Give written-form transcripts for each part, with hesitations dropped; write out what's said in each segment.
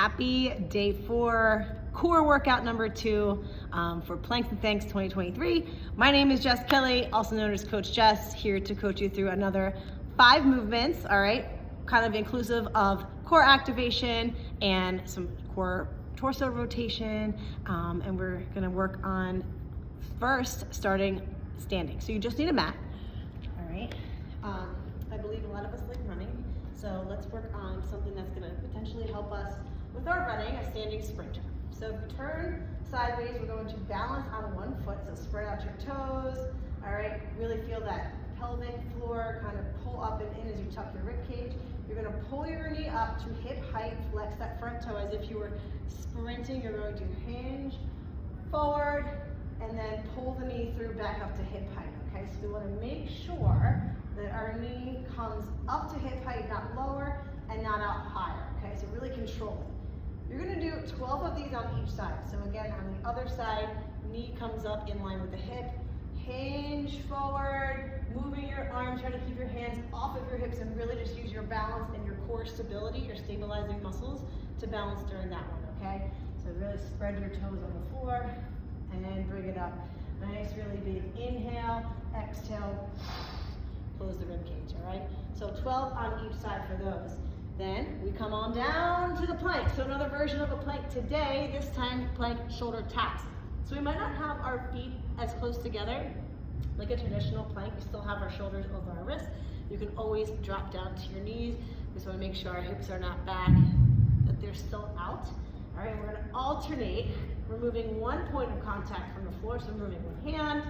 Happy day 4, core workout number 2 for Planks and Thanks 2023. My name is Jess Kelly, also known as Coach Jess, here to coach you through another 5 movements, all right? Kind of inclusive of core activation and some core torso rotation, and we're gonna work on first starting standing. So you just need a mat, all right? I believe a lot of us like running, so let's work on something that's gonna potentially help us with our running, a standing sprinter. So if you turn sideways, we're going to balance on one foot, so spread out your toes, all right? Really feel that pelvic floor kind of pull up and in as you tuck your rib cage. You're gonna pull your knee up to hip height, flex that front toe as if you were sprinting. You're going to hinge forward and then pull the knee through back up to hip height, okay? So we wanna make sure that our knee comes up to hip height, not lower, and not out higher, okay? So really control it. You're gonna do 12 of these on each side. So again, on the other side, knee comes up in line with the hip, hinge forward, moving your arms, trying to keep your hands off of your hips and really just use your balance and your core stability, your stabilizing muscles to balance during that one, okay? So really spread your toes on the floor and then bring it up. Nice, really big inhale, exhale, close the rib cage, all right? So 12 on each side for those. Then we come on down to the plank. So another version of a plank today, this time plank shoulder taps. So we might not have our feet as close together like a traditional plank. We still have our shoulders over our wrists. You can always drop down to your knees. We just wanna make sure our hips are not back, that they're still out. All right, we're gonna alternate, removing one point of contact from the floor. So moving one hand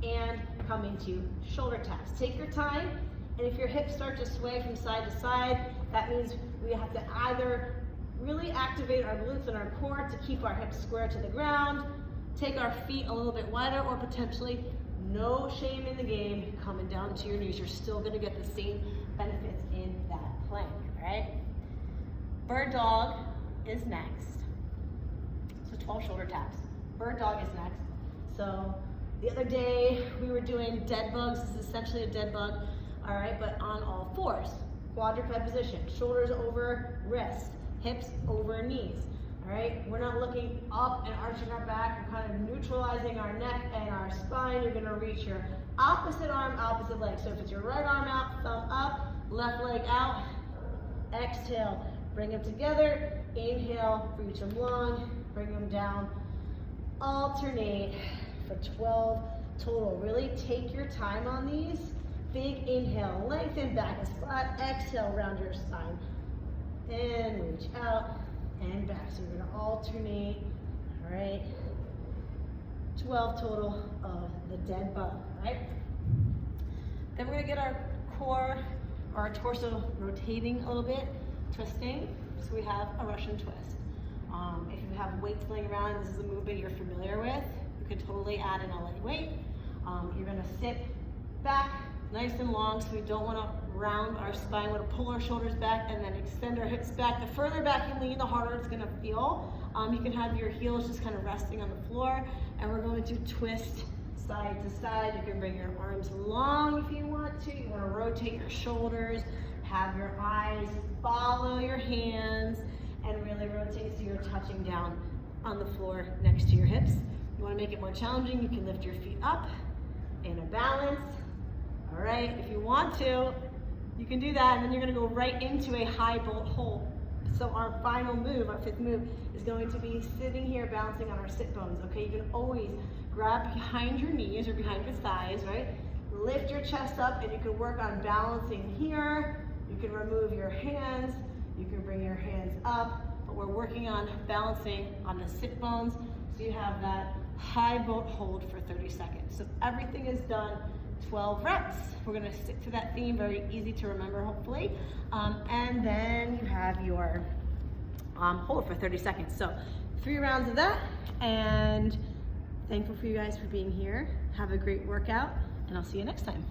and coming to shoulder taps. Take your time. And if your hips start to sway from side to side, that means we have to either really activate our glutes and our core to keep our hips square to the ground, take our feet a little bit wider, or potentially, no shame in the game, coming down to your knees. You're still gonna get the same benefits in that plank, all right? Bird dog is next. So 12 shoulder taps. Bird dog is next. So the other day, we were doing dead bugs. This is essentially a dead bug. All right, but on all fours, quadruped position, shoulders over wrists, hips over knees. All right, we're not looking up and arching our back. We're kind of neutralizing our neck and our spine. You're gonna reach your opposite arm, opposite leg. So if it's your right arm out, thumb up, left leg out, exhale, bring them together, inhale, reach them long, bring them down, alternate for 12 total. Really take your time on these. Big inhale, lengthen back as flat. Exhale, round your spine. And reach out and back. So we're gonna alternate, all right? 12 total of the dead bug, right? Then we're gonna get our core, or our torso rotating a little bit, twisting. So we have a Russian twist. If you have weights laying around, this is a movement you're familiar with, you can totally add in a light weight. You're gonna sit back, nice and long, so we don't want to round our spine. We want to pull our shoulders back and then extend our hips back. The further back you lean, the harder it's going to feel. You can have your heels just kind of resting on the floor, and we're going to twist side to side. You can bring your arms long if you want to. You want to rotate your shoulders, have your eyes follow your hands, and really rotate so you're touching down on the floor next to your hips. You want to make it more challenging, you can lift your feet up in a balance. All right, if you want to, you can do that, and then you're gonna go right into a high bolt hold. So our final move, our 5th move, is going to be sitting here balancing on our sit bones, okay? You can always grab behind your knees or behind your thighs, right? Lift your chest up, and you can work on balancing here. You can remove your hands, you can bring your hands up, but we're working on balancing on the sit bones, so you have that high bolt hold for 30 seconds. So everything is done. 12 reps. We're gonna stick to that theme, very easy to remember, hopefully. And then you have your hold for 30 seconds. So 3 rounds of that, and thankful for you guys for being here. Have a great workout, and I'll see you next time.